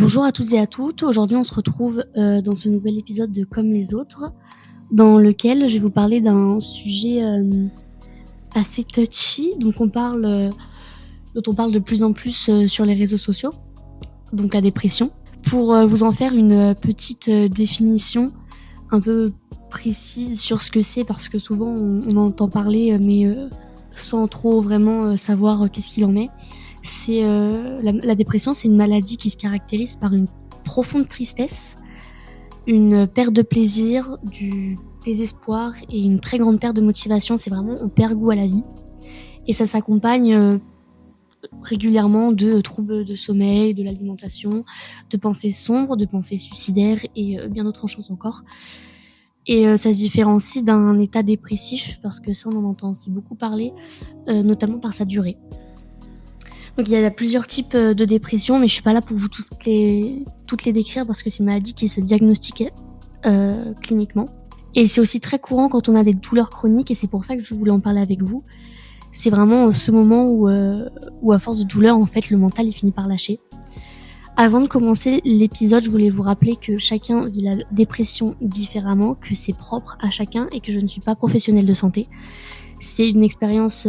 Bonjour à tous et à toutes. Aujourd'hui, on se retrouve dans ce nouvel épisode de Comme les autres, dans lequel je vais vous parler d'un sujet assez touchy, dont on parle de plus en plus sur les réseaux sociaux, donc la dépression. Pour vous en faire une petite définition un peu précise sur ce que c'est, parce que souvent on entend parler, mais sans trop vraiment savoir qu'est-ce qu'il en est. C'est la dépression, c'est une maladie qui se caractérise par une profonde tristesse, une perte de plaisir, du désespoir et une très grande perte de motivation. C'est vraiment, on perd goût à la vie. Et ça s'accompagne régulièrement de troubles de sommeil, de l'alimentation, de pensées sombres, de pensées suicidaires et bien d'autres choses encore. Et ça se différencie d'un état dépressif, parce que ça on en entend aussi beaucoup parler, notamment par sa durée. Donc il y a plusieurs types de dépression, mais je suis pas là pour vous toutes les décrire, parce que c'est une maladie qui se diagnostique cliniquement. Et c'est aussi très courant quand on a des douleurs chroniques, et c'est pour ça que je voulais en parler avec vous. C'est vraiment ce moment où à force de douleur, en fait, le mental il finit par lâcher. Avant de commencer l'épisode, je voulais vous rappeler que chacun vit la dépression différemment, que c'est propre à chacun et que je ne suis pas professionnelle de santé. C'est une expérience...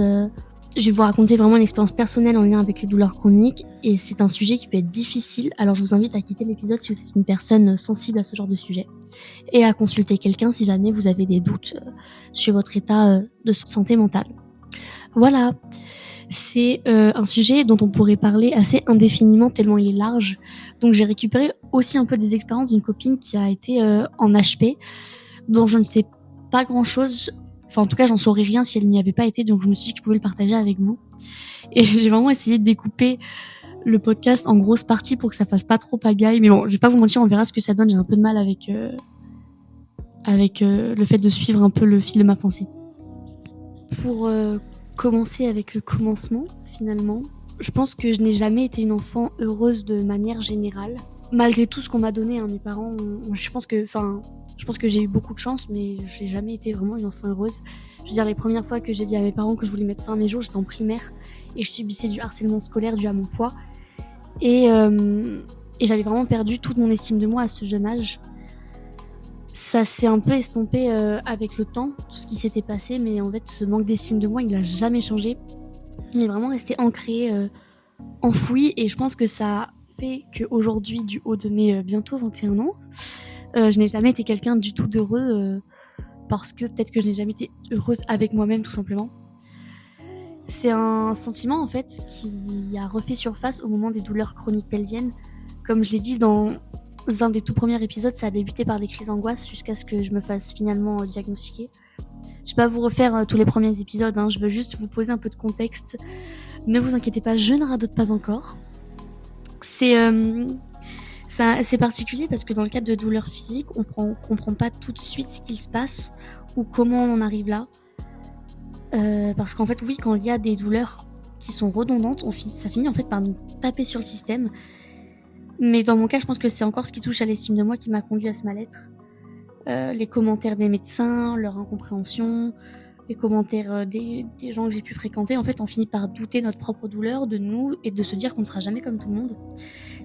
Je vais vous raconter vraiment une expérience personnelle en lien avec les douleurs chroniques, et c'est un sujet qui peut être difficile, alors je vous invite à quitter l'épisode si vous êtes une personne sensible à ce genre de sujet, et à consulter quelqu'un si jamais vous avez des doutes sur votre état de santé mentale. Voilà, c'est un sujet dont on pourrait parler assez indéfiniment tellement il est large, donc j'ai récupéré aussi un peu des expériences d'une copine qui a été en HP, dont je ne sais pas grand-chose. Enfin, en tout cas, j'en saurais rien si elle n'y avait pas été, donc je me suis dit que je pouvais le partager avec vous. Et j'ai vraiment essayé de découper le podcast en grosses parties pour que ça fasse pas trop pagaille. Mais bon, je vais pas vous mentir, on verra ce que ça donne. J'ai un peu de mal avec le fait de suivre un peu le fil de ma pensée. Pour commencer avec le commencement, finalement, je pense que je n'ai jamais été une enfant heureuse de manière générale. Malgré tout ce qu'on m'a donné, mes parents, je pense que j'ai eu beaucoup de chance, mais j'ai jamais été vraiment une enfant heureuse. Je veux dire, les premières fois que j'ai dit à mes parents que je voulais mettre fin à mes jours, j'étais en primaire et je subissais du harcèlement scolaire dû à mon poids. Et j'avais vraiment perdu toute mon estime de moi à ce jeune âge. Ça s'est un peu estompé avec le temps, tout ce qui s'était passé, mais en fait, ce manque d'estime de moi, il n'a jamais changé. Il est vraiment resté ancré, enfoui, et je pense que ça fait qu'aujourd'hui, du haut de mes bientôt 21 ans, je n'ai jamais été quelqu'un du tout d'heureux, parce que peut-être que je n'ai jamais été heureuse avec moi-même, tout simplement. C'est un sentiment en fait qui a refait surface au moment des douleurs chroniques pelviennes. Comme je l'ai dit dans un des tout premiers épisodes, ça a débuté par des crises d'angoisse jusqu'à ce que je me fasse finalement diagnostiquer. Je vais pas vous refaire tous les premiers épisodes, je veux juste vous poser un peu de contexte. Ne vous inquiétez pas, je ne radote pas encore. C'est particulier parce que dans le cadre de douleurs physiques, on comprend pas tout de suite ce qu'il se passe ou comment on en arrive là. Parce qu'en fait, oui, quand il y a des douleurs qui sont redondantes, ça finit en fait par nous taper sur le système. Mais dans mon cas, je pense que c'est encore ce qui touche à l'estime de moi qui m'a conduit à ce mal-être. Les commentaires des médecins, leur incompréhension, les commentaires des gens que j'ai pu fréquenter, en fait, on finit par douter notre propre douleur, de nous, et de se dire qu'on ne sera jamais comme tout le monde.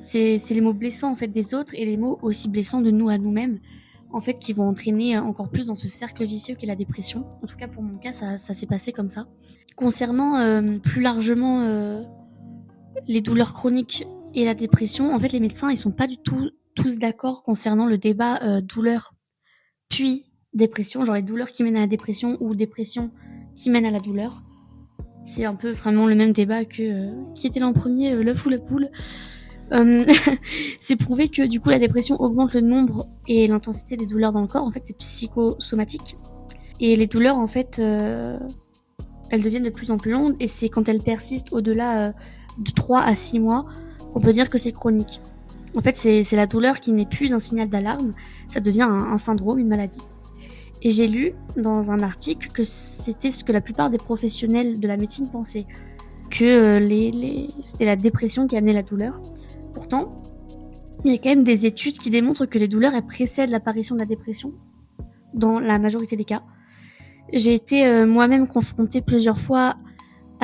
C'est les mots blessants en fait des autres et les mots aussi blessants de nous à nous-mêmes, en fait, qui vont entraîner encore plus dans ce cercle vicieux qu'est la dépression. En tout cas, pour mon cas, ça s'est passé comme ça. Concernant plus largement les douleurs chroniques et la dépression, en fait, les médecins, ils sont pas du tout tous d'accord concernant le débat douleur puis dépression, genre les douleurs qui mènent à la dépression ou dépression qui mène à la douleur. C'est un peu vraiment le même débat que qui était là en premier, l'œuf ou la poule. C'est prouvé que du coup la dépression augmente le nombre et l'intensité des douleurs dans le corps. En fait, c'est psychosomatique. Et les douleurs, en fait, elles deviennent de plus en plus longues, et c'est quand elles persistent au-delà de 3 à 6 mois qu'on peut dire que c'est chronique. En fait, c'est la douleur qui n'est plus un signal d'alarme, ça devient un syndrome, une maladie. Et j'ai lu dans un article que c'était ce que la plupart des professionnels de la médecine pensaient, que c'était la dépression qui amenait la douleur. Pourtant, il y a quand même des études qui démontrent que les douleurs elles précèdent l'apparition de la dépression, dans la majorité des cas. J'ai été moi-même confrontée plusieurs fois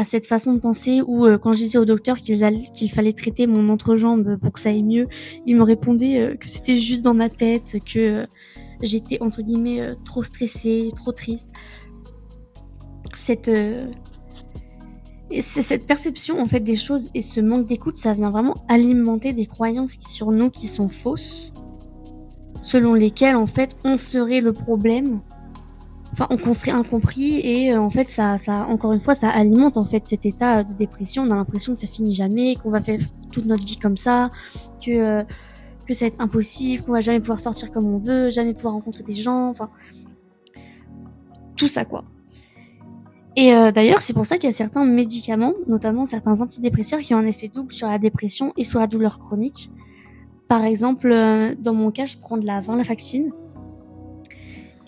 à cette façon de penser où quand je disais au docteur qu'il fallait traiter mon entrejambe pour que ça aille mieux, il me répondait que c'était juste dans ma tête, que j'étais entre guillemets trop stressée, trop triste. Cette perception en fait des choses et ce manque d'écoute, ça vient vraiment alimenter des croyances sur nous qui sont fausses, selon lesquelles en fait on serait le problème. Enfin, qu'on serait incompris et en fait ça encore une fois ça alimente en fait cet état de dépression. On a l'impression que ça finit jamais, qu'on va faire toute notre vie comme ça, que ça va être impossible, qu'on va jamais pouvoir sortir comme on veut, jamais pouvoir rencontrer des gens, enfin tout ça quoi. Et d'ailleurs c'est pour ça qu'il y a certains médicaments, notamment certains antidépresseurs qui ont un effet double sur la dépression et sur la douleur chronique. Par exemple dans mon cas je prends de la venlafaxine.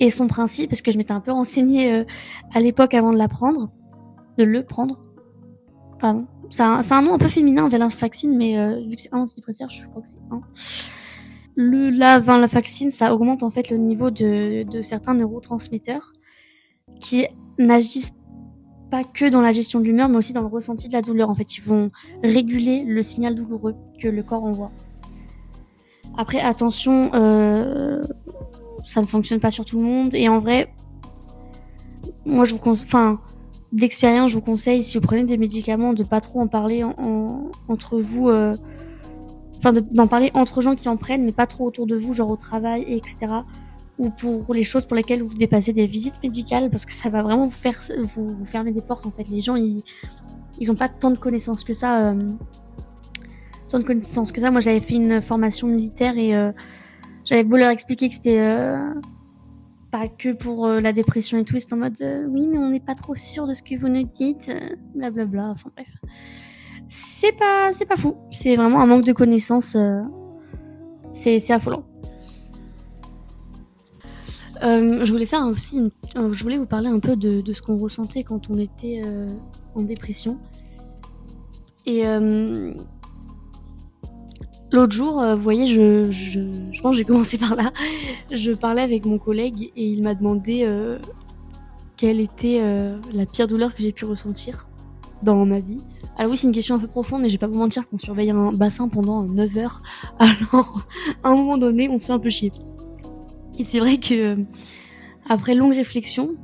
Et son principe, parce que je m'étais un peu renseignée à l'époque avant de le prendre. Pardon. C'est un nom un peu féminin, venlafaxine, mais vu que c'est un antidépresseur, je crois que c'est un. La venlafaxine, ça augmente en fait le niveau de certains neurotransmetteurs qui n'agissent pas que dans la gestion de l'humeur, mais aussi dans le ressenti de la douleur. En fait, ils vont réguler le signal douloureux que le corps envoie. Après, attention, ça ne fonctionne pas sur tout le monde. Et en vrai, moi, d'expérience, je vous conseille, si vous prenez des médicaments, de pas trop en parler entre vous. D'en parler entre gens qui en prennent, mais pas trop autour de vous, genre au travail, etc. Ou pour les choses pour lesquelles vous dépassez des visites médicales, parce que ça va vraiment vous fermer des portes, en fait. Les gens, ils ont pas tant de connaissances que ça. Moi, j'avais fait une formation militaire et j'avais beau leur expliquer que c'était pas que pour la dépression et tout, c'était en mode oui, mais on n'est pas trop sûr de ce que vous nous dites, blablabla. Enfin bref, c'est pas fou. C'est vraiment un manque de connaissances. C'est affolant. Je voulais faire aussi, je voulais vous parler un peu de ce qu'on ressentait quand on était en dépression. Et l'autre jour, vous voyez, je pense que j'ai commencé par là. Je parlais avec mon collègue et il m'a demandé quelle était la pire douleur que j'ai pu ressentir dans ma vie. Alors oui, c'est une question un peu profonde, mais je vais pas vous mentir qu'on surveille un bassin pendant 9 heures. Alors, à un moment donné, on se fait un peu chier. Et c'est vrai que après longue réflexion,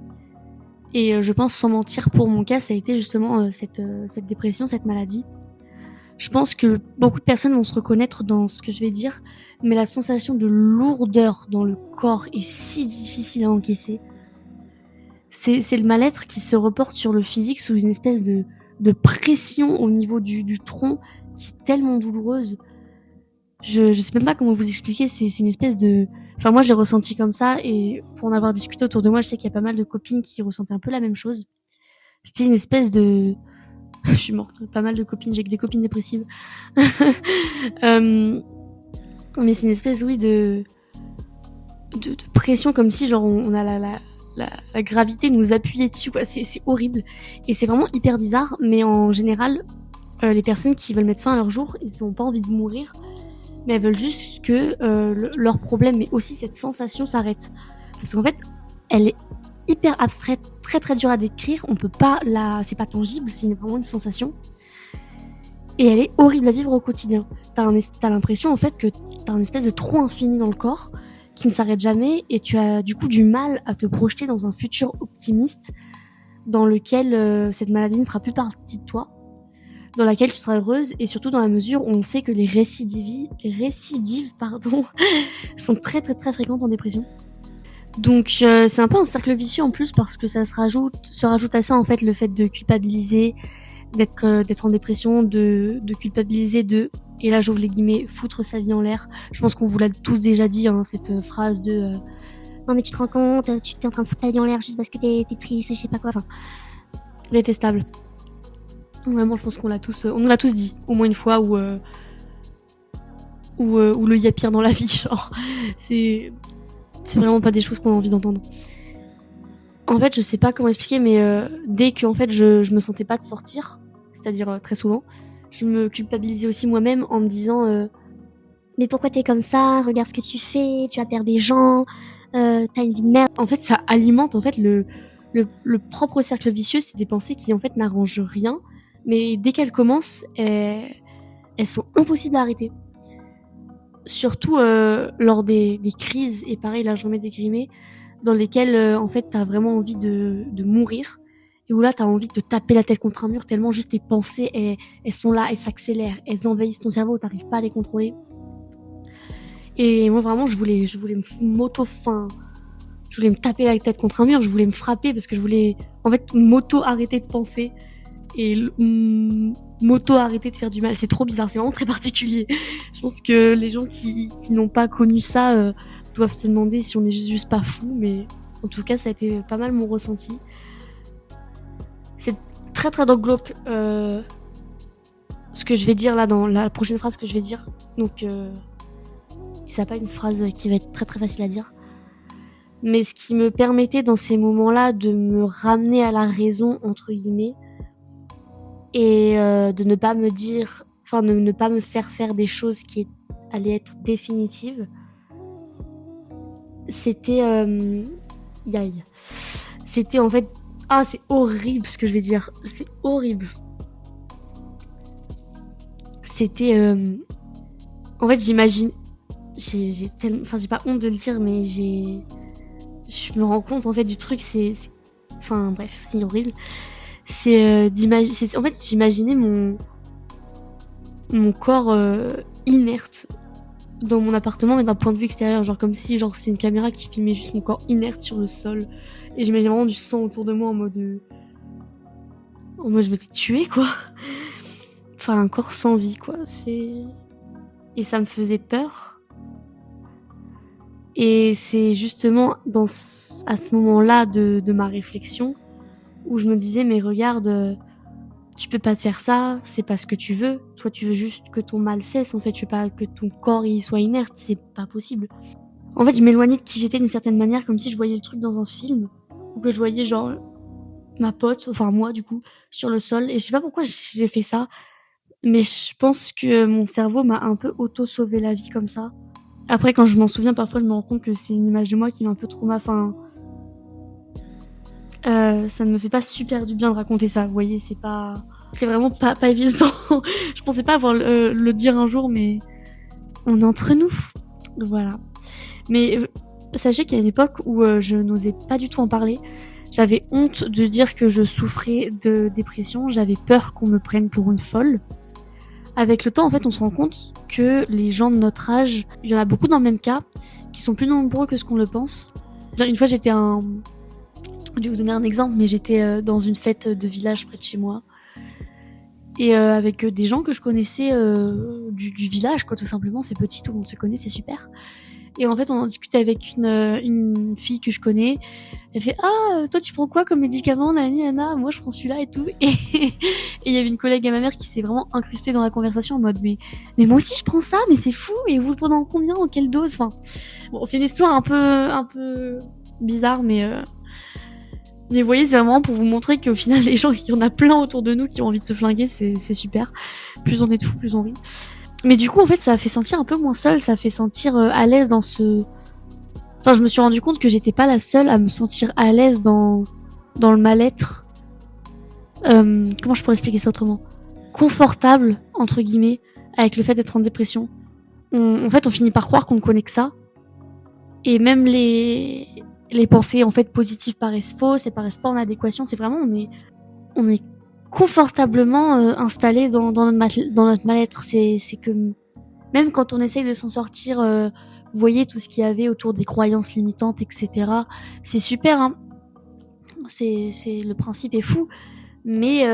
et je pense sans mentir pour mon cas, ça a été justement cette dépression, cette maladie. Je pense que beaucoup de personnes vont se reconnaître dans ce que je vais dire, mais la sensation de lourdeur dans le corps est si difficile à encaisser. C'est le mal-être qui se reporte sur le physique sous une espèce de pression au niveau du tronc qui est tellement douloureuse. Je sais même pas comment vous expliquer, c'est une espèce de... Enfin moi je l'ai ressenti comme ça et pour en avoir discuté autour de moi, je sais qu'il y a pas mal de copines qui ressentaient un peu la même chose. C'était une espèce de... Je suis morte, pas mal de copines, j'ai que des copines dépressives. Mais c'est une espèce, oui, de pression comme si genre on a la gravité nous appuyait dessus, quoi. C'est horrible. Et c'est vraiment hyper bizarre, mais en général, les personnes qui veulent mettre fin à leur jour, ils ont pas envie de mourir, mais elles veulent juste que leur problème, mais aussi cette sensation s'arrête. Parce qu'en fait, elle est hyper abstraite, très très dure à décrire, on peut pas c'est pas tangible, c'est vraiment une sensation. Et elle est horrible à vivre au quotidien. T'as l'impression en fait que t'as un espèce de trou infini dans le corps qui ne s'arrête jamais et tu as du coup du mal à te projeter dans un futur optimiste dans lequel cette maladie ne fera plus partie de toi, dans laquelle tu seras heureuse et surtout dans la mesure où on sait que les récidives sont très très très fréquentes en dépression. Donc c'est un peu un cercle vicieux en plus parce que ça se rajoute à ça en fait le fait de culpabiliser, d'être en dépression, de culpabiliser, et là j'ouvre les guillemets, foutre sa vie en l'air. Je pense qu'on vous l'a tous déjà dit, hein, cette phrase de non mais tu te rends compte, tu t'es en train de foutre ta vie en l'air juste parce que t'es triste, je sais pas quoi, enfin détestable. Vraiment je pense qu'on nous l'a tous dit, au moins une fois, ou le y a pire dans la vie, genre c'est vraiment pas des choses qu'on a envie d'entendre. En fait, je sais pas comment expliquer, mais dès que en fait je me sentais pas de sortir, c'est-à-dire très souvent, je me culpabilisais aussi moi-même en me disant mais pourquoi t'es comme ça, regarde ce que tu fais, tu vas perdre des gens, t'as une vie de merde. En fait, ça alimente en fait le propre cercle vicieux, c'est des pensées qui en fait n'arrangent rien, mais dès qu'elles commencent, elles sont impossibles à arrêter. Surtout lors des crises, et pareil là je remets des guillemets, dans lesquelles en fait t'as vraiment envie de mourir, et où là t'as envie de te taper la tête contre un mur tellement juste tes pensées elles sont là, elles s'accélèrent, elles envahissent ton cerveau, t'arrives pas à les contrôler. Et moi vraiment je voulais je voulais me taper la tête contre un mur, je voulais me frapper parce que je voulais en fait arrêter de penser et arrêter de faire du mal. C'est trop bizarre, c'est vraiment très particulier. Je pense que les gens qui n'ont pas connu ça doivent se demander si on est juste pas fou, mais en tout cas ça a été pas mal mon ressenti. C'est très très glauque ce que je vais dire là dans la prochaine phrase que je vais dire. Donc c'est pas une phrase qui va être très très facile à dire. Mais ce qui me permettait dans ces moments-là de me ramener à la raison, entre guillemets, et de ne pas me dire, enfin de ne pas me faire des choses qui allaient être définitives. C'était c'était en fait, c'est horrible ce que je vais dire, c'est horrible. C'était en fait j'imagine, j'ai pas honte de le dire, mais je me rends compte en fait du truc, enfin bref, c'est horrible. En fait j'imaginais mon corps inerte dans mon appartement, mais d'un point de vue extérieur, genre comme si c'est une caméra qui filmait juste mon corps inerte sur le sol, et j'imaginais vraiment du sang autour de moi en mode je m'étais tuée quoi. Enfin un corps sans vie quoi, et ça me faisait peur. Et c'est justement à ce moment-là de ma réflexion où je me disais mais regarde, tu peux pas te faire ça, c'est pas ce que tu veux. Toi tu veux juste que ton mal cesse, en fait, tu veux pas que ton corps il soit inerte, c'est pas possible. En fait je m'éloignais de qui j'étais d'une certaine manière, comme si je voyais le truc dans un film, ou que je voyais genre ma pote, enfin moi du coup, sur le sol, et je sais pas pourquoi j'ai fait ça, mais je pense que mon cerveau m'a un peu auto-sauvé la vie comme ça. Après, quand je m'en souviens, parfois, je me rends compte que c'est une image de moi qui m'a un peu ça ne me fait pas super du bien de raconter ça, vous voyez, c'est vraiment pas évident. Je pensais pas avoir le dire un jour, mais on est entre nous. Voilà. Mais sachez qu'il y a une époque où je n'osais pas du tout en parler. J'avais honte de dire que je souffrais de dépression, j'avais peur qu'on me prenne pour une folle. Avec le temps, en fait, on se rend compte que les gens de notre âge, il y en a beaucoup dans le même cas, qui sont plus nombreux que ce qu'on le pense. Une fois, je vais vous donner un exemple, mais j'étais dans une fête de village près de chez moi. Et avec des gens que je connaissais du village, quoi, tout simplement. C'est petit, tout le monde se connaît, c'est super. Et en fait, on en discutait avec une fille que je connais. Elle fait toi tu prends quoi comme médicament, nana, moi je prends celui-là et tout. Et il y avait une collègue à ma mère qui s'est vraiment incrustée dans la conversation en mode mais moi aussi je prends ça, mais c'est fou. Et vous le prenez en combien, en quelle dose? Enfin bon, c'est une histoire un peu bizarre, mais vous voyez, c'est vraiment pour vous montrer qu'au final les gens, il y en a plein autour de nous qui ont envie de se flinguer, c'est super. Plus on est de fous, plus on rit. Mais du coup, en fait, ça a fait sentir un peu moins seule, ça a fait sentir à l'aise dans ce... Enfin, je me suis rendu compte que j'étais pas la seule à me sentir à l'aise dans le mal-être. Comment je pourrais expliquer ça autrement? Confortable, entre guillemets, avec le fait d'être en dépression. En fait, on finit par croire qu'on ne connaît que ça. Et même les pensées, en fait, positives paraissent fausses, elles paraissent pas en adéquation. C'est vraiment, on est confortablement installé dans notre mal-être. C'est que même quand on essaye de s'en sortir, vous voyez tout ce qu'il y avait autour des croyances limitantes, etc. C'est super, hein. Le principe est fou, mais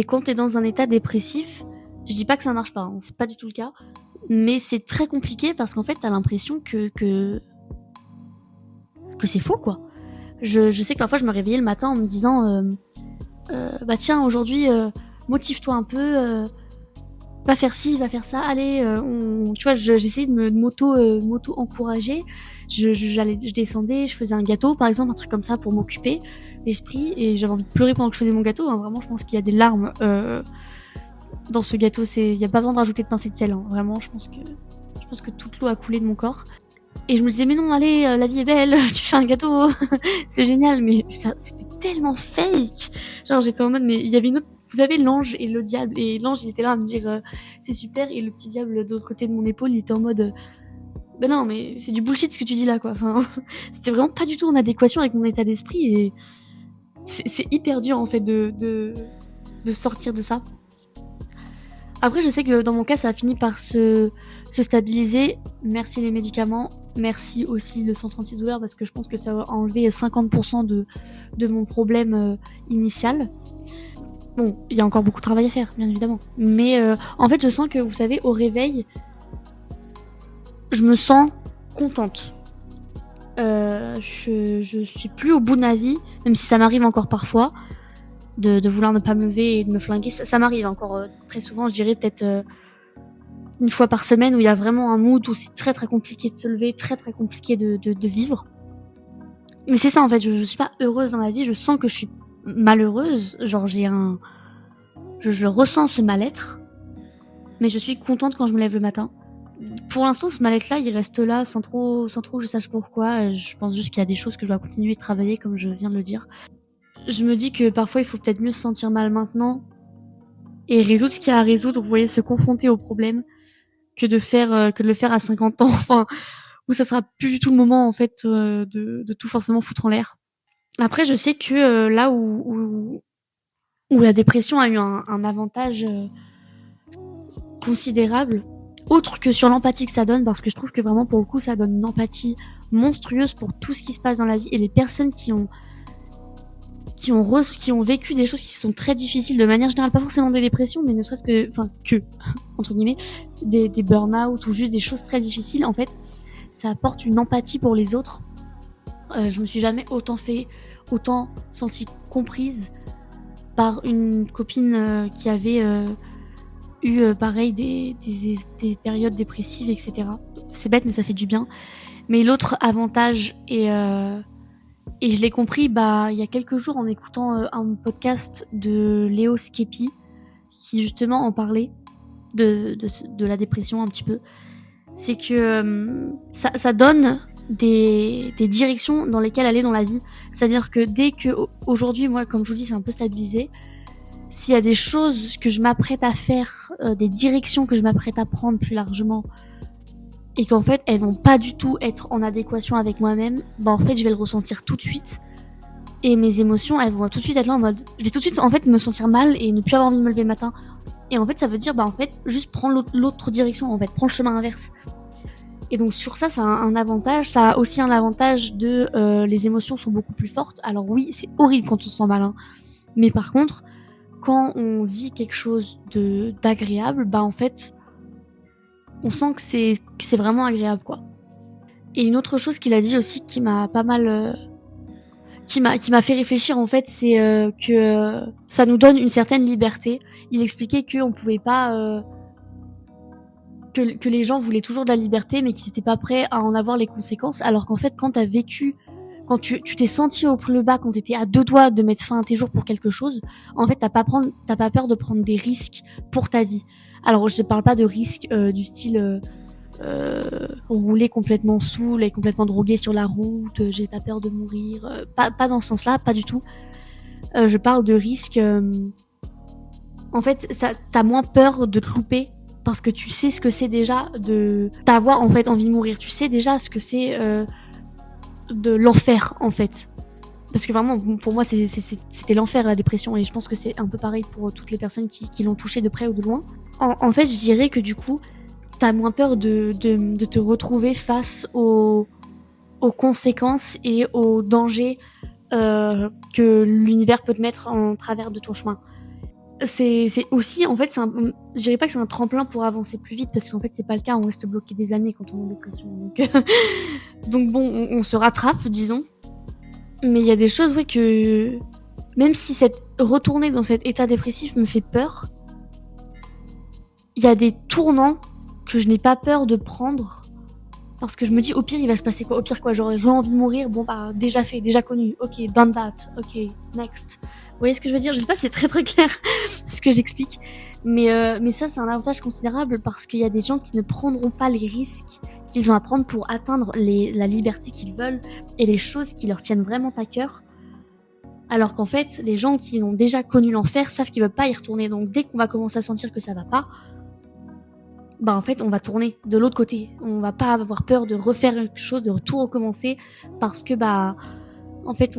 quand t'es dans un état dépressif, je dis pas que ça marche pas, hein, c'est pas du tout le cas, mais c'est très compliqué parce qu'en fait t'as l'impression que c'est faux, quoi. Je sais que parfois je me réveillais le matin en me disant tiens, aujourd'hui motive-toi un peu, va faire ci, va faire ça, allez, tu vois, j'essayais de m'auto encourager. Je descendais, je faisais un gâteau par exemple, un truc comme ça pour m'occuper l'esprit, et j'avais envie de pleurer pendant que je faisais mon gâteau, hein. Vraiment, je pense qu'il y a des larmes dans ce gâteau, il y a pas besoin de rajouter de pincée de sel, hein. Vraiment, je pense que toute l'eau a coulé de mon corps. Et je me disais, mais non, allez, la vie est belle, tu fais un gâteau, c'est génial. Mais ça, c'était tellement fake. Genre, j'étais en mode, mais il y avait une autre, vous avez l'ange et le diable. Et l'ange, il était là à me dire, c'est super. Et le petit diable, de l'autre côté de mon épaule, il était en mode, ben non, mais c'est du bullshit ce que tu dis là, quoi. Enfin, c'était vraiment pas du tout en adéquation avec mon état d'esprit. Et c'est hyper dur, en fait, de sortir de ça. Après, je sais que dans mon cas, ça a fini par se stabiliser. Merci les médicaments. Merci aussi le centre antidouleur parce que je pense que ça a enlevé 50% de mon problème initial. Bon, il y a encore beaucoup de travail à faire, bien évidemment. Mais en fait, je sens que, vous savez, au réveil, je me sens contente. Je suis plus au bout de ma vie, même si ça m'arrive encore parfois de vouloir ne pas me lever et de me flinguer. Ça m'arrive encore très souvent, je dirais peut-être une fois par semaine où il y a vraiment un mood où c'est très très compliqué de se lever, très très compliqué de vivre. Mais c'est ça en fait, je suis pas heureuse dans ma vie, je sens que je suis malheureuse, genre je ressens ce mal-être, mais je suis contente quand je me lève le matin. Pour l'instant, ce mal-être là, il reste là sans trop que je sache pourquoi. Je pense juste qu'il y a des choses que je dois continuer de travailler comme je viens de le dire. Je me dis que parfois il faut peut-être mieux se sentir mal maintenant et résoudre ce qu'il y a à résoudre, vous voyez, se confronter au problème que de le faire à 50 ans, enfin, où ça sera plus du tout le moment, en fait, de tout forcément foutre en l'air. Après, je sais que là où la dépression a eu un avantage considérable, autre que sur l'empathie que ça donne, parce que je trouve que vraiment, pour le coup, ça donne une empathie monstrueuse pour tout ce qui se passe dans la vie et les personnes qui ont vécu des choses qui sont très difficiles de manière générale, pas forcément des dépressions, mais ne serait-ce que, enfin, entre guillemets, des burn-out ou juste des choses très difficiles, en fait, ça apporte une empathie pour les autres. Je me suis jamais autant sentie comprise par une copine qui avait eu pareil des périodes dépressives, etc. C'est bête, mais ça fait du bien. Mais l'autre avantage et je l'ai compris il y a quelques jours en écoutant un podcast de Léo Skepi qui justement en parlait de la dépression un petit peu. C'est que ça donne des directions dans lesquelles aller dans la vie. C'est-à-dire que dès que aujourd'hui, moi, comme je vous dis, c'est un peu stabilisé. S'il y a des choses que je m'apprête à faire, des directions que je m'apprête à prendre plus largement, et qu'en fait elles vont pas du tout être en adéquation avec moi-même, en fait je vais le ressentir tout de suite et mes émotions elles vont tout de suite être là en mode je vais tout de suite en fait me sentir mal et ne plus avoir envie de me lever le matin, et en fait ça veut dire en fait juste prendre l'autre direction, en fait prends le chemin inverse. Et donc sur ça a un avantage, ça a aussi un avantage de les émotions sont beaucoup plus fortes. Alors oui, c'est horrible quand on se sent mal, hein. Mais par contre quand on vit quelque chose d'agréable, en fait on sent que c'est vraiment agréable, quoi. Et une autre chose qu'il a dit aussi qui m'a pas mal qui m'a fait réfléchir, en fait, c'est que ça nous donne une certaine liberté. Il expliquait que on pouvait pas que les gens voulaient toujours de la liberté mais qu'ils étaient pas prêts à en avoir les conséquences, alors qu'en fait quand t'as vécu, quand tu t'es senti au plus bas, quand t'étais à 2 doigts de mettre fin à tes jours pour quelque chose, en fait t'as pas peur de prendre des risques pour ta vie. Alors je parle pas de risques du style rouler complètement saoul et complètement drogué sur la route, j'ai pas peur de mourir, pas dans ce sens-là, pas du tout. Je parle de risques en fait t'as moins peur de te louper parce que tu sais ce que c'est déjà de t'avoir en fait envie de mourir, tu sais déjà ce que c'est de l'enfer en fait. Parce que vraiment, pour moi, c'était l'enfer, la dépression. Et je pense que c'est un peu pareil pour toutes les personnes qui l'ont touché de près ou de loin. En fait, je dirais que du coup, t'as moins peur de te retrouver face aux conséquences et aux dangers que l'univers peut te mettre en travers de ton chemin. C'est aussi, en fait, je dirais pas que c'est un tremplin pour avancer plus vite, parce qu'en fait, c'est pas le cas. On reste bloqué des années quand on est en dépression. Donc bon, on se rattrape, disons. Mais il y a des choses, oui, que même si retourner dans cet état dépressif me fait peur, il y a des tournants que je n'ai pas peur de prendre parce que je me dis au pire il va se passer quoi, au pire quoi, j'aurais envie de mourir, déjà fait, déjà connu, ok, done that, ok, next. Vous voyez ce que je veux dire? Je sais pas si c'est très très clair ce que j'explique, mais ça c'est un avantage considérable parce qu'il y a des gens qui ne prendront pas les risques, qu'ils ont à prendre pour atteindre la liberté qu'ils veulent et les choses qui leur tiennent vraiment à cœur. Alors qu'en fait, les gens qui ont déjà connu l'enfer savent qu'ils veulent pas y retourner. Donc dès qu'on va commencer à sentir que ça va pas, en fait, on va tourner de l'autre côté. On va pas avoir peur de refaire quelque chose, de tout recommencer, parce que en fait,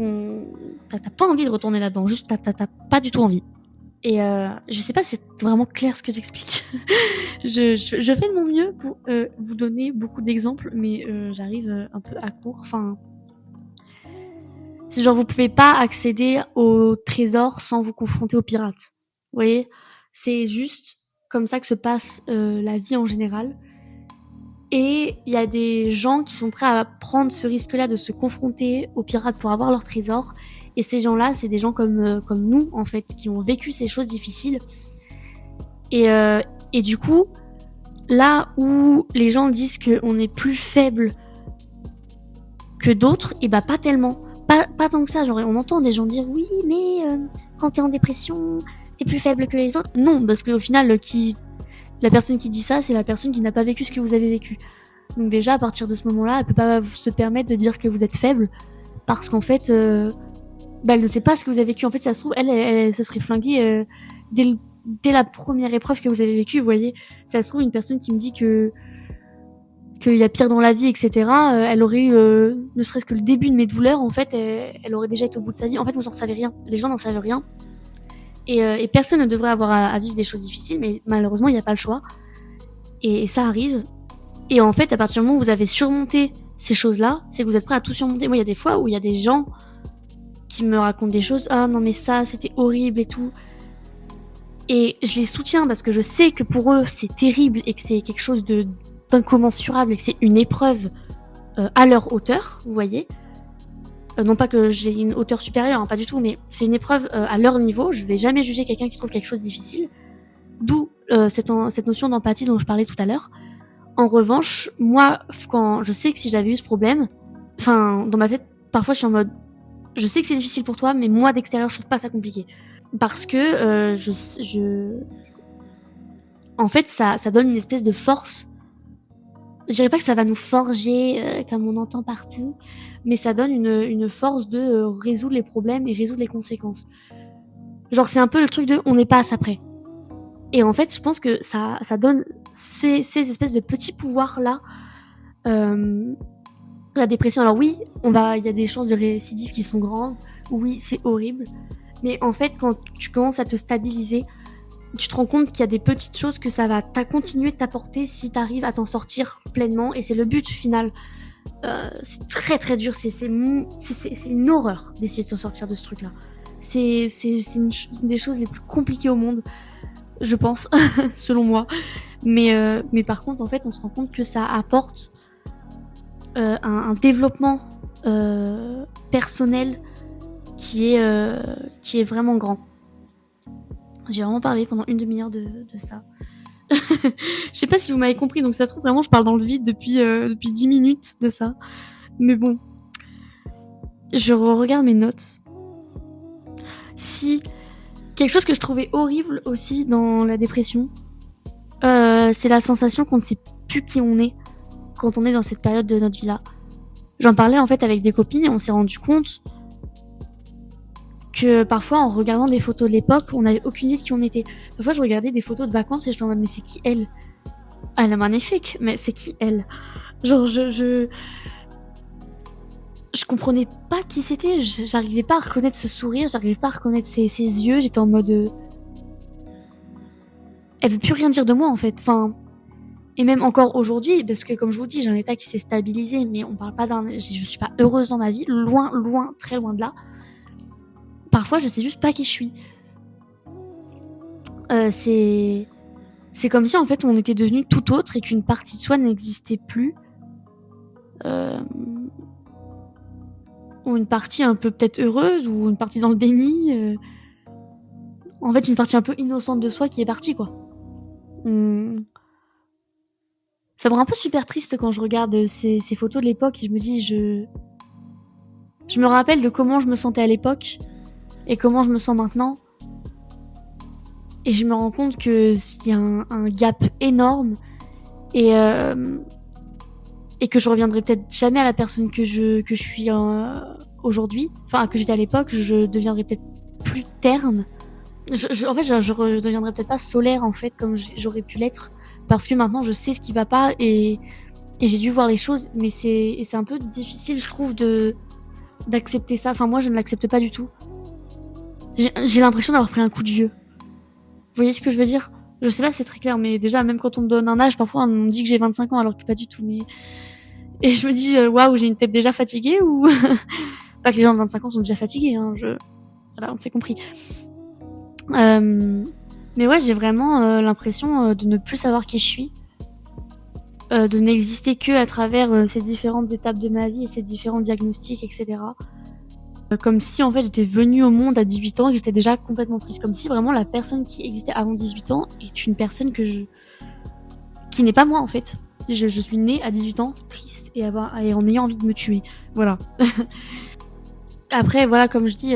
t'as pas envie de retourner là-dedans. Juste, t'as pas du tout envie. Et je sais pas si c'est vraiment clair ce que j'explique. je fais de mon mieux pour vous donner beaucoup d'exemples, mais j'arrive un peu à court. Enfin, genre vous pouvez pas accéder au trésor sans vous confronter aux pirates. Vous voyez, c'est juste comme ça que se passe la vie en général. Et il y a des gens qui sont prêts à prendre ce risque-là de se confronter aux pirates pour avoir leur trésor. Et ces gens-là, c'est des gens comme nous, en fait, qui ont vécu ces choses difficiles. Et du coup, là où les gens disent qu'on est plus faible que d'autres, et pas tellement. Pas tant que ça. Genre, on entend des gens dire oui, mais quand t'es en dépression, t'es plus faible que les autres. Non, parce qu'au final, la personne qui dit ça, c'est la personne qui n'a pas vécu ce que vous avez vécu. Donc déjà, à partir de ce moment-là, elle peut pas se permettre de dire que vous êtes faible, parce qu'en fait, elle ne sait pas ce que vous avez vécu. En fait, ça se trouve, elle se serait flinguée dès la première épreuve que vous avez vécue, vous voyez. Ça se trouve, une personne qui me dit qu'il y a pire dans la vie, etc., elle aurait eu, ne serait-ce que le début de mes douleurs, en fait, elle aurait déjà été au bout de sa vie. En fait, vous n'en savez rien. Les gens n'en savent rien. Et personne ne devrait avoir à vivre des choses difficiles, mais malheureusement, il n'y a pas le choix. Et ça arrive. Et en fait, à partir du moment où vous avez surmonté ces choses-là, c'est que vous êtes prêt à tout surmonter. Moi, il y a des fois où il y a des gens qui me racontent des choses. Ah non, mais ça, c'était horrible et tout. Et je les soutiens parce que je sais que pour eux, c'est terrible et que c'est quelque chose d'incommensurable et que c'est une épreuve à leur hauteur, vous voyez. Non pas que j'ai une hauteur supérieure, hein, pas du tout, mais c'est une épreuve à leur niveau. Je vais jamais juger quelqu'un qui trouve quelque chose difficile. D'où cette notion d'empathie dont je parlais tout à l'heure. En revanche, moi, quand je sais que si j'avais eu ce problème, enfin, dans ma tête, parfois je suis en mode, je sais que c'est difficile pour toi, mais moi d'extérieur, je trouve pas ça compliqué. Parce que en fait, ça donne une espèce de force. Je dirais pas que ça va nous forger comme on entend partout, mais ça donne une force de résoudre les problèmes et résoudre les conséquences. Genre, c'est un peu le truc de on n'est pas à ça près. Et en fait, je pense que ça donne ces espèces de petits pouvoirs-là. La dépression, alors oui, il y a des chances de récidive qui sont grandes. Oui, c'est horrible. Mais en fait, quand tu commences à te stabiliser, tu te rends compte qu'il y a des petites choses que ça va continuer de t'apporter si t'arrives à t'en sortir pleinement. Et c'est le but final. C'est très très dur. C'est une horreur d'essayer de s'en sortir de ce truc-là. C'est une des choses les plus compliquées au monde, je pense, selon moi. Mais par contre, en fait, on se rend compte que ça apporte un développement personnel qui est vraiment grand. J'ai vraiment parlé pendant une demi-heure de ça. Je sais pas si vous m'avez compris, donc ça se trouve vraiment je parle dans le vide depuis 10 minutes de ça. Mais bon. Je regarde mes notes. Si quelque chose que je trouvais horrible aussi dans la dépression, c'est la sensation qu'on ne sait plus qui on est quand on est dans cette période de notre vie-là. J'en parlais en fait avec des copines et on s'est rendu compte que parfois en regardant des photos de l'époque, on n'avait aucune idée de qui on était. Parfois je regardais des photos de vacances et je me demandais mais c'est qui elle ? Elle est magnifique, mais c'est qui elle ? Genre je comprenais pas qui c'était, j'arrivais pas à reconnaître ce sourire, j'arrivais pas à reconnaître ses yeux, j'étais en mode elle veut plus rien dire de moi en fait. Enfin, et même encore aujourd'hui, parce que comme je vous dis, j'ai un état qui s'est stabilisé, mais on parle pas je suis pas heureuse dans ma vie, loin, très loin de là. Parfois, je sais juste pas qui je suis. C'est comme si en fait on était devenu tout autre et qu'une partie de soi n'existait plus. Ou une partie un peu peut-être heureuse, ou une partie dans le déni. En fait, une partie un peu innocente de soi qui est partie, quoi. Ça me rend un peu super triste quand je regarde ces photos de l'époque et je me dis, je me rappelle de comment je me sentais à l'époque et comment je me sens maintenant. Et je me rends compte qu'il y a un gap énorme. Et et que je reviendrai peut-être jamais à la personne que je suis aujourd'hui, enfin que j'étais à l'époque. Je deviendrai peut-être plus terne. En fait, je redeviendrai peut-être pas solaire en fait comme j'aurais pu l'être, parce que maintenant je sais ce qui va pas et j'ai dû voir les choses, mais c'est un peu difficile, je trouve, d'accepter ça. Enfin, moi, je ne l'accepte pas du tout. J'ai l'impression d'avoir pris un coup de vieux. Vous voyez ce que je veux dire? Je sais pas si c'est très clair, mais déjà, même quand on me donne un âge, parfois on me dit que j'ai 25 ans alors que pas du tout. Mais et je me dis, waouh, j'ai une tête déjà fatiguée ou pas que les gens de 25 ans sont déjà fatigués. Hein, voilà, on s'est compris. Mais ouais, j'ai vraiment l'impression de ne plus savoir qui je suis. De n'exister que à travers ces différentes étapes de ma vie et ces différents diagnostics, etc. Comme si en fait j'étais venue au monde à 18 ans et que j'étais déjà complètement triste. Comme si vraiment la personne qui existait avant 18 ans est une personne qui n'est pas moi en fait. Je suis née à 18 ans, triste et en ayant envie de me tuer. Voilà. Après, voilà, comme je dis,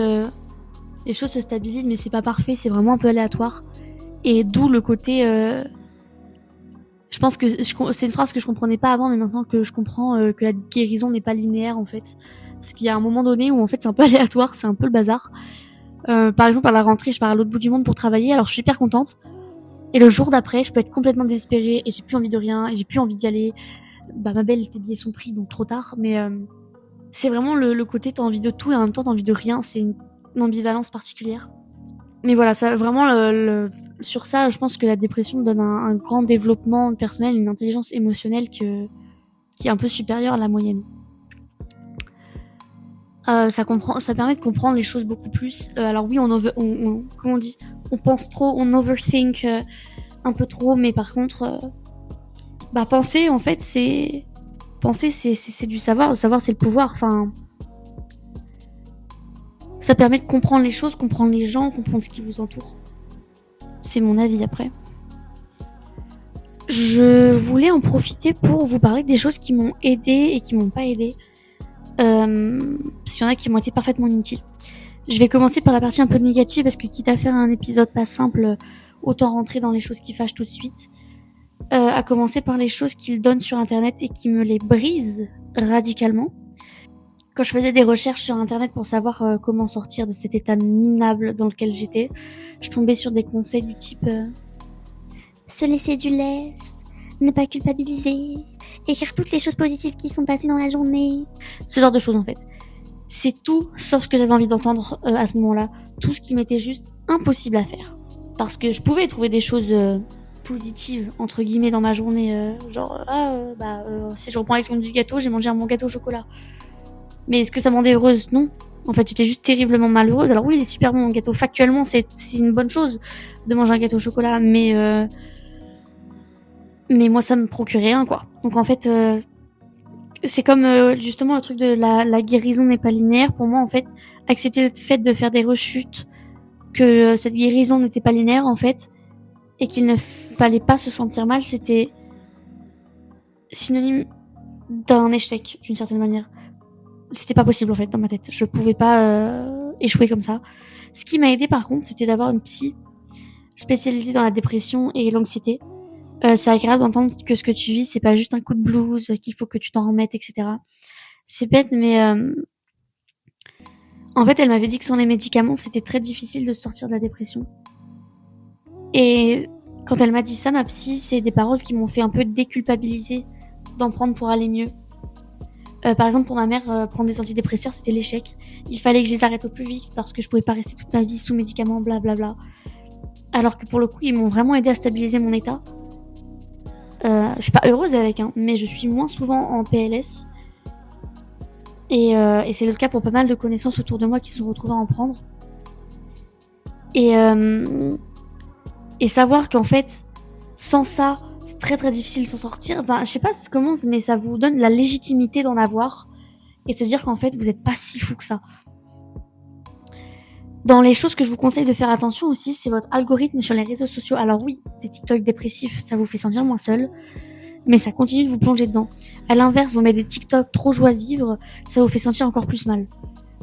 les choses se stabilisent, mais c'est pas parfait, c'est vraiment un peu aléatoire. Et d'où le côté... je pense que c'est une phrase que je comprenais pas avant, mais maintenant que je comprends que la guérison n'est pas linéaire en fait. Parce qu'il y a un moment donné où en fait c'est un peu aléatoire, c'est un peu le bazar. Par exemple, à la rentrée, je pars à l'autre bout du monde pour travailler, alors je suis hyper contente. Et le jour d'après, je peux être complètement désespérée et j'ai plus envie de rien, et j'ai plus envie d'y aller. Bah, ma belle, tes billets sont pris, donc trop tard. Mais c'est vraiment le côté t'as envie de tout et en même temps t'as envie de rien. C'est une ambivalence particulière. Mais voilà, ça vraiment sur ça, je pense que la dépression donne un grand développement personnel, une intelligence émotionnelle qui est un peu supérieure à la moyenne. Ça permet de comprendre les choses beaucoup plus. Alors oui, comment on dit, on pense trop, on overthink un peu trop, mais par contre, penser en fait, c'est du savoir. Le savoir, c'est le pouvoir. Enfin, ça permet de comprendre les choses, comprendre les gens, comprendre ce qui vous entoure. C'est mon avis après. Je voulais en profiter pour vous parler des choses qui m'ont aidé et qui m'ont pas aidé. Parce qu'il y en a qui m'ont été parfaitement inutiles. Je vais commencer par la partie un peu négative parce que quitte à faire un épisode pas simple, autant rentrer dans les choses qui fâchent tout de suite. À commencer par les choses qu'ils donnent sur internet et qui me les brisent radicalement. Quand je faisais des recherches sur internet pour savoir comment sortir de cet état minable dans lequel j'étais, je tombais sur des conseils du type se laisser du lest, ne pas culpabiliser, écrire toutes les choses positives qui sont passées dans la journée, ce genre de choses en fait. C'est tout sauf ce que j'avais envie d'entendre à ce moment-là, tout ce qui m'était juste impossible à faire. Parce que je pouvais trouver des choses positives, entre guillemets, dans ma journée, si je reprends l'exemple du gâteau, j'ai mangé mon gâteau au chocolat. Mais est-ce que ça me rendait heureuse? Non. En fait, j'étais juste terriblement malheureuse. Alors oui, il est super bon mon gâteau. Factuellement, c'est une bonne chose de manger un gâteau au chocolat, mais moi, ça me procurait rien, quoi. Donc en fait, c'est comme justement le truc de la guérison n'est pas linéaire. Pour moi, en fait, accepter le fait de faire des rechutes, que cette guérison n'était pas linéaire, en fait, et qu'il ne fallait pas se sentir mal, c'était synonyme d'un échec, d'une certaine manière. C'était pas possible, en fait, dans ma tête. Je pouvais pas échouer comme ça. Ce qui m'a aidé, par contre, c'était d'avoir une psy spécialisée dans la dépression et l'anxiété. C'est agréable d'entendre que ce que tu vis, c'est pas juste un coup de blues, qu'il faut que tu t'en remettes, etc. C'est bête, mais en fait, elle m'avait dit que sans les médicaments, c'était très difficile de sortir de la dépression. Et quand elle m'a dit ça, ma psy, c'est des paroles qui m'ont fait un peu déculpabiliser d'en prendre pour aller mieux. Par exemple, pour ma mère, prendre des antidépresseurs, c'était l'échec. Il fallait que je les arrête au plus vite parce que je pouvais pas rester toute ma vie sous médicaments, blablabla. Alors que pour le coup, ils m'ont vraiment aidé à stabiliser mon état. Je suis pas heureuse avec, mais je suis moins souvent en PLS. Et c'est le cas pour pas mal de connaissances autour de moi qui se sont retrouvées à en prendre. Et savoir qu'en fait, sans ça, c'est très très difficile de s'en sortir. Enfin, je sais pas comment, mais ça vous donne la légitimité d'en avoir et se dire qu'en fait, vous êtes pas si fou que ça. Dans les choses que je vous conseille de faire attention aussi, c'est votre algorithme sur les réseaux sociaux. Alors oui, des TikTok dépressifs, ça vous fait sentir moins seul, mais ça continue de vous plonger dedans. À l'inverse, vous mettez des TikTok trop joie de vivre, ça vous fait sentir encore plus mal.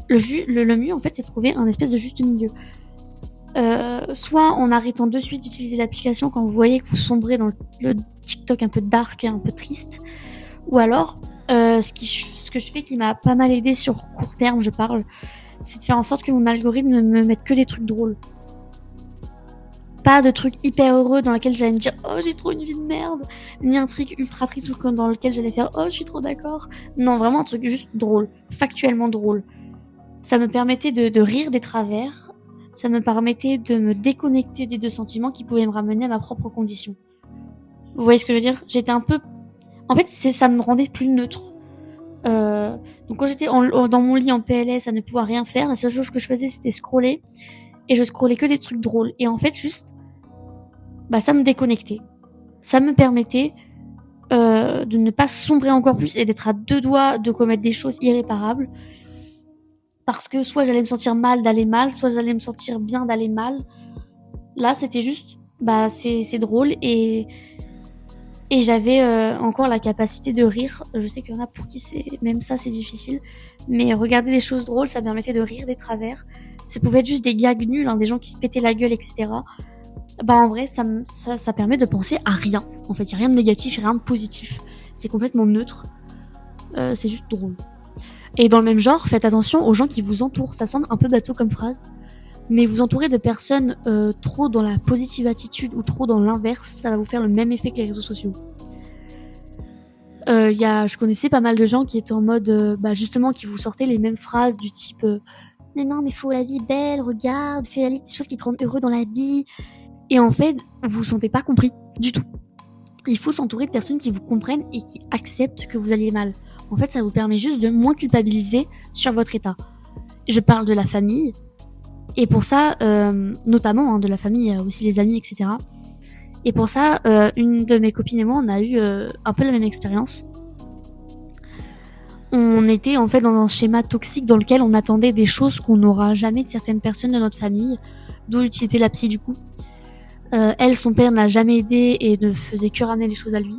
Le mieux, en fait, c'est de trouver un espèce de juste milieu. Soit en arrêtant de suite d'utiliser l'application quand vous voyez que vous sombrez dans le TikTok un peu dark, un peu triste, Ou alors, ce que je fais qui m'a pas mal aidé sur court terme, je parle, c'est de faire en sorte que mon algorithme ne me mette que des trucs drôles. Pas de trucs hyper heureux dans lesquels j'allais me dire oh j'ai trop une vie de merde, ni un truc ultra triste dans lequel j'allais faire oh je suis trop d'accord. Non, vraiment un truc juste drôle, factuellement drôle. Ça me permettait de rire des travers, ça me permettait de me déconnecter des deux sentiments qui pouvaient me ramener à ma propre condition. Vous voyez ce que je veux dire? J'étais un peu... En fait, ça me rendait plus neutre. Donc quand j'étais dans mon lit en PLS à ne pouvoir rien faire, la seule chose que je faisais c'était scroller. Et je scrollais que des trucs drôles. Et en fait, juste, ça me déconnectait. Ça me permettait de ne pas sombrer encore plus et d'être à deux doigts de commettre des choses irréparables. Parce que soit j'allais me sentir mal d'aller mal, soit j'allais me sentir bien d'aller mal. Là, c'était juste, c'est drôle et j'avais encore la capacité de rire. Je sais qu'il y en a pour qui même ça c'est difficile, mais regarder des choses drôles, ça permettait de rire des travers. Ça pouvait être juste des gags nuls, des gens qui se pétaient la gueule, etc. En vrai, ça permet de penser à rien. En fait, il y a rien de négatif, rien de positif. C'est complètement neutre. C'est juste drôle. Et dans le même genre, faites attention aux gens qui vous entourent. Ça semble un peu bateau comme phrase, mais vous entourez de personnes trop dans la positive attitude ou trop dans l'inverse, ça va vous faire le même effet que les réseaux sociaux. Je connaissais pas mal de gens qui étaient en mode, justement, qui vous sortaient les mêmes phrases du type mais faut la vie belle, regarde, fais la liste des choses qui te rendent heureux dans la vie. Et en fait, vous vous sentez pas compris du tout. Il faut s'entourer de personnes qui vous comprennent et qui acceptent que vous alliez mal. En fait, ça vous permet juste de moins culpabiliser sur votre état. Je parle de la famille, et pour ça, notamment de la famille, aussi les amis, etc. Et pour ça, une de mes copines et moi, on a eu un peu la même expérience. On était en fait dans un schéma toxique dans lequel on attendait des choses qu'on n'aura jamais de certaines personnes de notre famille, d'où l'utilité de la psy du coup. Elle, son père n'a jamais aidé et ne faisait que ramener les choses à lui,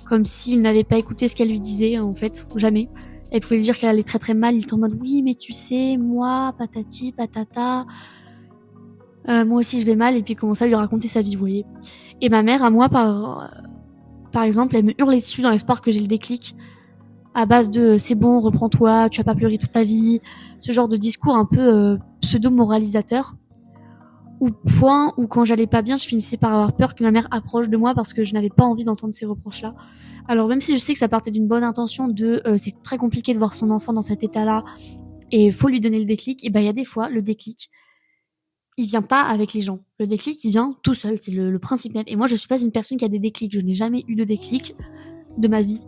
comme s'il n'avait pas écouté ce qu'elle lui disait, en fait, jamais. Elle pouvait lui dire qu'elle allait très très mal, il était en mode oui mais tu sais, moi, patati, patata, moi aussi je vais mal, et puis commençait à lui raconter sa vie, vous voyez. Et ma mère, à moi, par exemple, elle me hurlait dessus dans l'espoir que j'ai le déclic, à base de c'est bon, reprends-toi, tu vas pas pleurer toute ta vie, ce genre de discours un peu pseudo-moralisateur. Au point où quand j'allais pas bien, je finissais par avoir peur que ma mère approche de moi parce que je n'avais pas envie d'entendre ces reproches-là. Alors même si je sais que ça partait d'une bonne intention c'est très compliqué de voir son enfant dans cet état-là et faut lui donner le déclic, et il y a des fois, le déclic, il vient pas avec les gens. Le déclic, il vient tout seul, c'est le principe même. Et moi, je suis pas une personne qui a des déclics, je n'ai jamais eu de déclic de ma vie.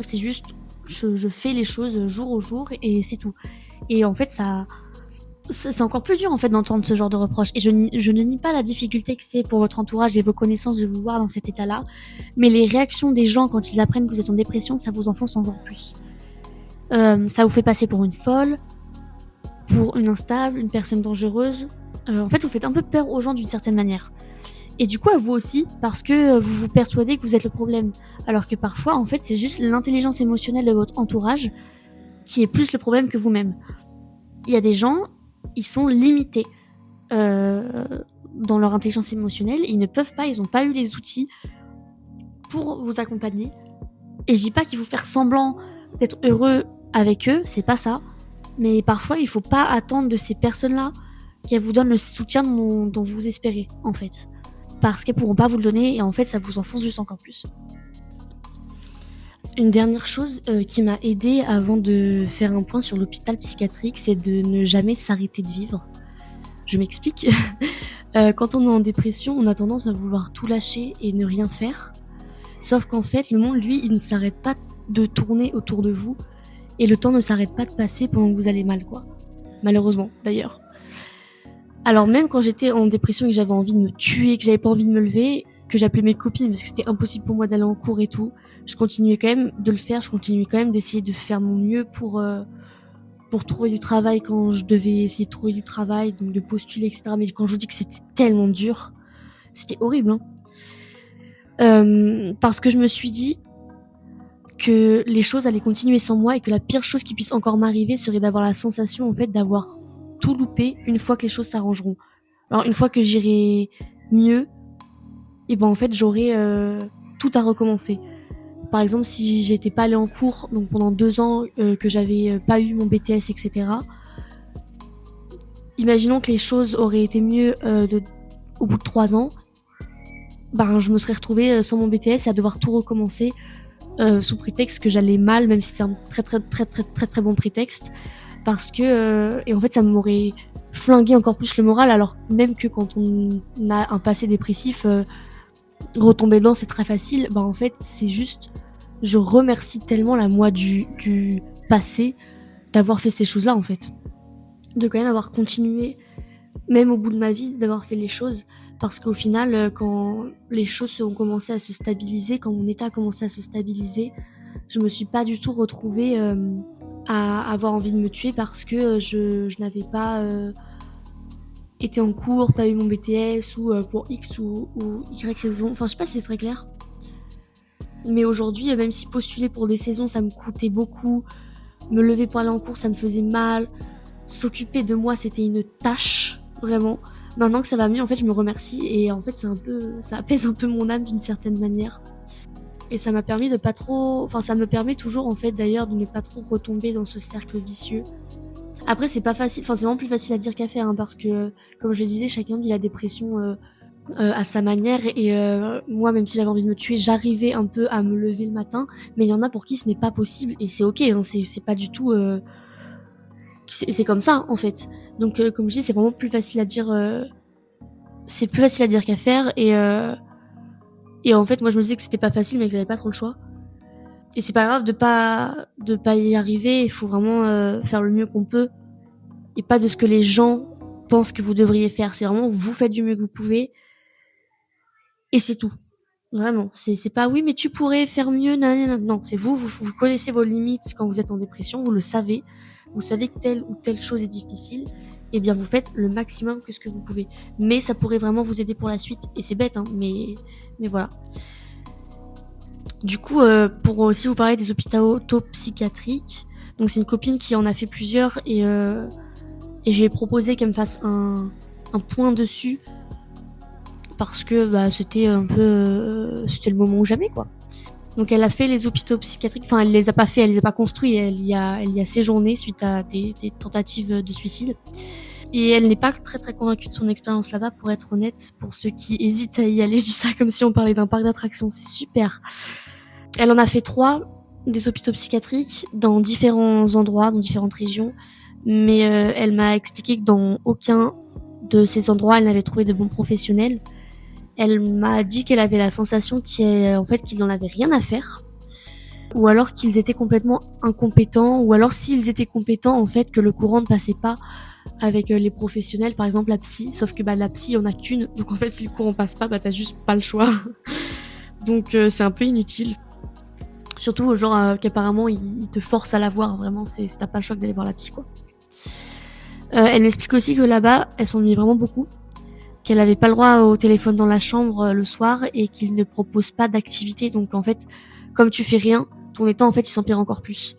C'est juste, je fais les choses jour au jour et c'est tout. Et en fait, c'est encore plus dur en fait d'entendre ce genre de reproches. Et je ne nie pas la difficulté que c'est pour votre entourage et vos connaissances de vous voir dans cet état-là, mais les réactions des gens quand ils apprennent que vous êtes en dépression, ça vous enfonce encore plus. Ça vous fait passer pour une folle, pour une instable, une personne dangereuse. En fait, vous faites un peu peur aux gens d'une certaine manière. Et du coup, à vous aussi, parce que vous vous persuadez que vous êtes le problème. Alors que parfois, en fait, c'est juste l'intelligence émotionnelle de votre entourage qui est plus le problème que vous-même. Il y a des gens, ils sont limités dans leur intelligence émotionnelle. Ils ne peuvent pas, ils n'ont pas eu les outils pour vous accompagner. Et je dis pas qu'il faut faire semblant d'être heureux avec eux, c'est pas ça. Mais parfois, il faut pas attendre de ces personnes-là qu'elles vous donnent le soutien dont vous espérez, en fait. Parce qu'elles pourront pas vous le donner, et en fait, ça vous enfonce juste encore plus. Une dernière chose qui m'a aidée avant de faire un point sur l'hôpital psychiatrique, c'est de ne jamais s'arrêter de vivre. Je m'explique. Quand on est en dépression, on a tendance à vouloir tout lâcher et ne rien faire. Sauf qu'en fait, le monde, lui, il ne s'arrête pas de tourner autour de vous. Et le temps ne s'arrête pas de passer pendant que vous allez mal, quoi. Malheureusement, d'ailleurs. Alors même quand j'étais en dépression et que j'avais envie de me tuer, que j'avais pas envie de me lever, que j'appelais mes copines parce que c'était impossible pour moi d'aller en cours et tout, je continuais quand même de le faire, je continuais quand même d'essayer de faire mon mieux pour trouver du travail quand je devais essayer de trouver du travail, donc de postuler, etc. Mais quand je vous dis que c'était tellement dur, c'était horrible, parce que je me suis dit que les choses allaient continuer sans moi et que la pire chose qui puisse encore m'arriver serait d'avoir la sensation, en fait, d'avoir tout loupé une fois que les choses s'arrangeront. Alors, une fois que j'irai mieux, et en fait, j'aurai tout à recommencer. Par exemple, si j'étais pas allée en cours, donc pendant 2 ans, que j'avais pas eu mon BTS, etc. Imaginons que les choses auraient été mieux au bout de 3 ans, je me serais retrouvée sans mon BTS à devoir tout recommencer sous prétexte que j'allais mal, même si c'est un très très très très très très bon prétexte, parce que et en fait ça m'aurait flingué encore plus le moral, alors même que quand on a un passé dépressif, retomber dedans c'est très facile. En fait c'est juste, je remercie tellement la moi du passé d'avoir fait ces choses-là en fait, de quand même avoir continué même au bout de ma vie, d'avoir fait les choses, parce qu'au final, quand les choses ont commencé à se stabiliser, quand mon état a commencé à se stabiliser, je me suis pas du tout retrouvée à avoir envie de me tuer parce que je n'avais pas été en cours, pas eu mon BTS ou pour X ou Y raison. Enfin, je sais pas si c'est très clair. Mais aujourd'hui, même si postuler pour des saisons, ça me coûtait beaucoup, me lever pour aller en cours, ça me faisait mal, s'occuper de moi, c'était une tâche, vraiment. Maintenant que ça va mieux, en fait, je me remercie et en fait, ça apaise un peu mon âme d'une certaine manière. Et ça m'a permis de pas trop, ça me permet toujours, en fait, d'ailleurs, de ne pas trop retomber dans ce cercle vicieux. Après, c'est pas facile, c'est vraiment plus facile à dire qu'à faire, parce que, comme je le disais, chacun vit la dépression à sa manière et moi, même si j'avais envie de me tuer, j'arrivais un peu à me lever le matin, mais il y en a pour qui ce n'est pas possible et c'est ok, c'est pas du tout c'est comme ça en fait. Donc comme je dis, c'est vraiment plus facile à dire c'est plus facile à dire qu'à faire et en fait moi je me disais que c'était pas facile mais que j'avais pas trop le choix. Et c'est pas grave de pas y arriver, il faut vraiment faire le mieux qu'on peut et pas de ce que les gens pensent que vous devriez faire. C'est vraiment vous faites du mieux que vous pouvez et c'est tout. Vraiment, c'est pas oui mais tu pourrais faire mieux, non, c'est vous connaissez vos limites quand vous êtes en dépression, vous le savez, vous savez que telle ou telle chose est difficile, et bien vous faites le maximum que ce que vous pouvez. Mais ça pourrait vraiment vous aider pour la suite, et c'est bête, mais voilà. Du coup, pour aussi vous parler des hôpitaux psychiatriques, donc c'est une copine qui en a fait plusieurs, et je lui ai proposé qu'elle me fasse un point dessus, parce que c'était un peu c'était le moment ou jamais quoi. Donc elle a fait les hôpitaux psychiatriques, elle les a pas fait, elle les a pas construits, elle y a séjourné suite à des tentatives de suicide. Et elle n'est pas très très convaincue de son expérience là-bas, pour être honnête, pour ceux qui hésitent à y aller, je dis ça comme si on parlait d'un parc d'attractions, c'est super. Elle en a fait 3 des hôpitaux psychiatriques dans différents endroits, dans différentes régions, mais elle m'a expliqué que dans aucun de ces endroits elle n'avait trouvé de bons professionnels. Elle m'a dit qu'elle avait la sensation qu'ils n'en avaient rien à faire, ou alors qu'ils étaient complètement incompétents, ou alors s'ils étaient compétents, en fait, que le courant ne passait pas avec les professionnels, par exemple la psy, sauf que la psy, il y en a qu'une, donc en fait, si le courant passe pas, t'as juste pas le choix. Donc c'est un peu inutile. Surtout, genre, qu'apparemment, ils te forcent à la voir, vraiment, t'as pas le choix d'aller voir la psy, quoi. Elle m'explique aussi que là-bas, elle s'ennuie vraiment beaucoup, qu'elle avait pas le droit au téléphone dans la chambre le soir et qu'il ne propose pas d'activité. Donc en fait, comme tu fais rien, ton état en fait il s'empire encore plus.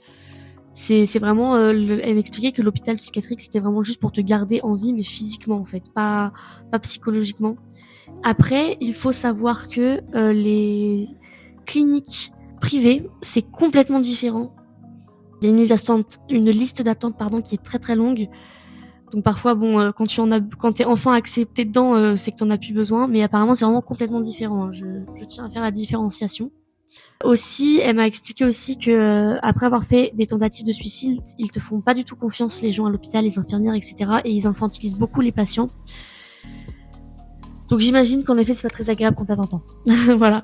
C'est vraiment elle m'expliquait que l'hôpital psychiatrique c'était vraiment juste pour te garder en vie, mais physiquement en fait, pas psychologiquement. Après, il faut savoir que les cliniques privées, c'est complètement différent. Il y a une liste d'attente qui est très très longue. Donc parfois, quand t'es enfin accepté dedans, c'est que t'en as plus besoin. Mais apparemment, c'est vraiment complètement différent. Je tiens à faire la différenciation. Aussi, elle m'a expliqué aussi que après avoir fait des tentatives de suicide, ils te font pas du tout confiance, les gens à l'hôpital, les infirmières, etc. Et ils infantilisent beaucoup les patients. Donc j'imagine qu'en effet, c'est pas très agréable quand t'as 20 ans. Voilà.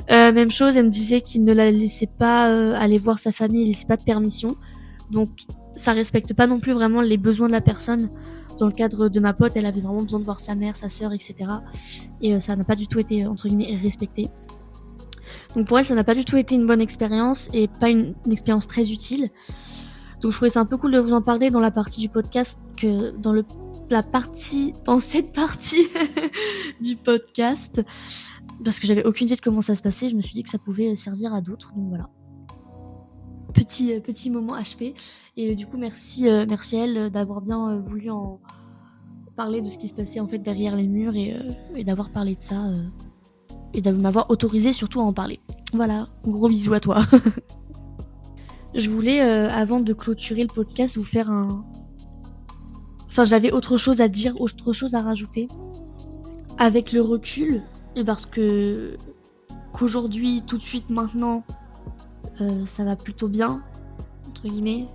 Même chose, elle me disait qu'il ne la laissait pas aller voir sa famille, il laissait pas de permission. Donc ça respecte pas non plus vraiment les besoins de la personne. Dans le cadre de ma pote, elle avait vraiment besoin de voir sa mère, sa sœur, etc. Et ça n'a pas du tout été, entre guillemets, respecté. Donc pour elle, ça n'a pas du tout été une bonne expérience et pas une expérience très utile. Donc je trouvais ça un peu cool de vous en parler dans la partie du podcast, que dans cette partie du podcast, parce que j'avais aucune idée de comment ça se passait. Je me suis dit que ça pouvait servir à d'autres. Donc voilà. Petit moment HP. Et du coup, merci à elle d'avoir bien voulu en parler de ce qui se passait en fait derrière les murs et d'avoir parlé de ça et de m'avoir autorisé surtout à en parler. Voilà, gros bisous à toi. Je voulais, avant de clôturer le podcast, vous faire j'avais autre chose à dire, autre chose à rajouter. Avec le recul, et parce qu'aujourd'hui, tout de suite, maintenant, ça va plutôt bien, entre guillemets.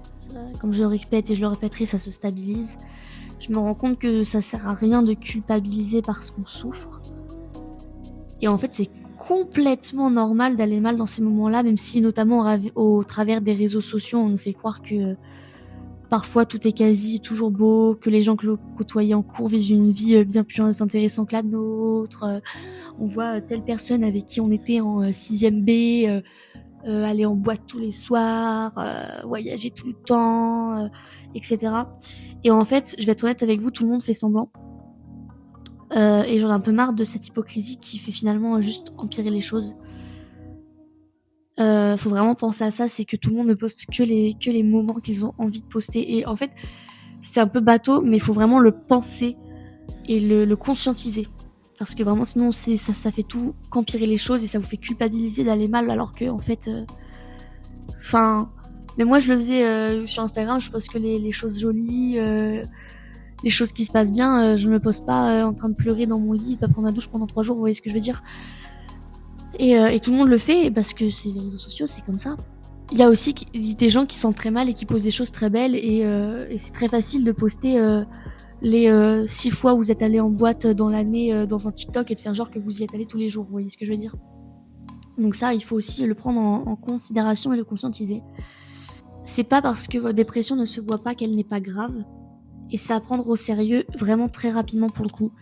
Comme je le répète et je le répéterai, ça se stabilise. Je me rends compte que ça sert à rien de culpabiliser parce qu'on souffre. Et en fait, c'est complètement normal d'aller mal dans ces moments-là, même si notamment au travers des réseaux sociaux, on nous fait croire que parfois tout est quasi toujours beau, que les gens que l'on côtoyait en cours vivent une vie bien plus intéressante que la nôtre. On voit telle personne avec qui on était en 6e B aller en boîte tous les soirs, voyager tout le temps, etc. Et en fait, je vais être honnête avec vous, tout le monde fait semblant. Et j'en ai un peu marre de cette hypocrisie qui fait finalement juste empirer les choses. Faut vraiment penser à ça, c'est que tout le monde ne poste que les moments qu'ils ont envie de poster. Et en fait, c'est un peu bateau, mais il faut vraiment le penser et le conscientiser. Parce que vraiment, sinon, ça fait tout qu'empirer les choses et ça vous fait culpabiliser d'aller mal, alors que, en fait, mais moi, je le faisais sur Instagram, je poste que les choses jolies, les choses qui se passent bien. Je me poste pas en train de pleurer dans mon lit, pas prendre ma douche pendant 3 jours, vous voyez ce que je veux dire. Et tout le monde le fait parce que c'est les réseaux sociaux, c'est comme ça. Il y a aussi des gens qui sentent très mal et qui posent des choses très belles et c'est très facile de poster les 6 fois où vous êtes allé en boîte dans l'année dans un TikTok et de faire genre que vous y êtes allé tous les jours, vous voyez ce que je veux dire. Donc ça, il faut aussi le prendre en considération et le conscientiser. C'est pas parce que votre dépression ne se voit pas qu'elle n'est pas grave, et c'est à prendre au sérieux vraiment très rapidement pour le coup.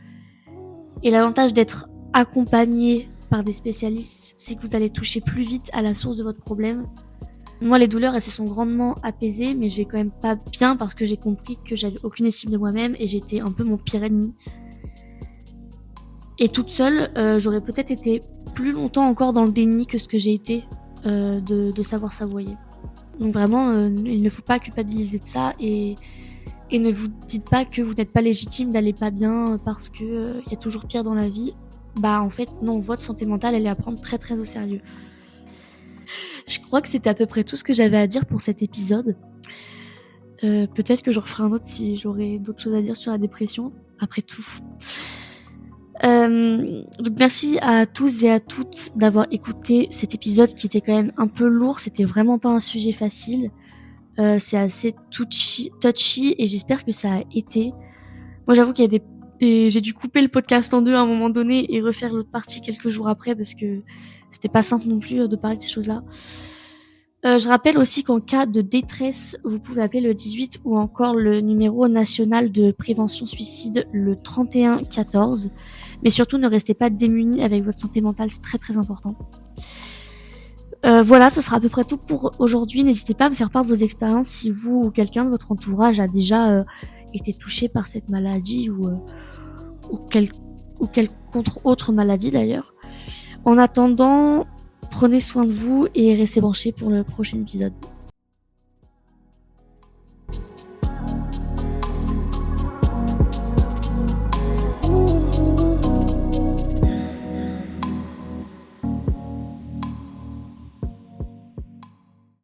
Et l'avantage d'être accompagné par des spécialistes, c'est que vous allez toucher plus vite à la source de votre problème. Moi, les douleurs, elles se sont grandement apaisées, mais je vais quand même pas bien parce que j'ai compris que j'avais aucune estime de moi-même et j'étais un peu mon pire ennemi. Et toute seule, j'aurais peut-être été plus longtemps encore dans le déni que ce que j'ai été de savoir ça, vous voyez. Donc vraiment, il ne faut pas culpabiliser de ça et ne vous dites pas que vous n'êtes pas légitime d'aller pas bien parce que y a toujours pire dans la vie. Bah en fait, non, votre santé mentale, elle est à prendre très très au sérieux. Je crois que c'était à peu près tout ce que j'avais à dire pour cet épisode. Peut-être que je referai un autre si j'aurais d'autres choses à dire sur la dépression, après tout. Donc merci à tous et à toutes d'avoir écouté cet épisode qui était quand même un peu lourd, c'était vraiment pas un sujet facile. C'est assez touchy et j'espère que ça a été. Moi j'avoue qu'il y a j'ai dû couper le podcast en 2 à un moment donné et refaire l'autre partie quelques jours après parce que c'était pas simple non plus de parler de ces choses-là. Je rappelle aussi qu'en cas de détresse, vous pouvez appeler le 18 ou encore le numéro national de prévention suicide, le 3114. Mais surtout, ne restez pas démunis avec votre santé mentale, c'est très très important. Voilà, ce sera à peu près tout pour aujourd'hui. N'hésitez pas à me faire part de vos expériences si vous ou quelqu'un de votre entourage a déjà été touché par cette maladie ou quelque autre maladie d'ailleurs. En attendant, prenez soin de vous et restez branchés pour le prochain épisode.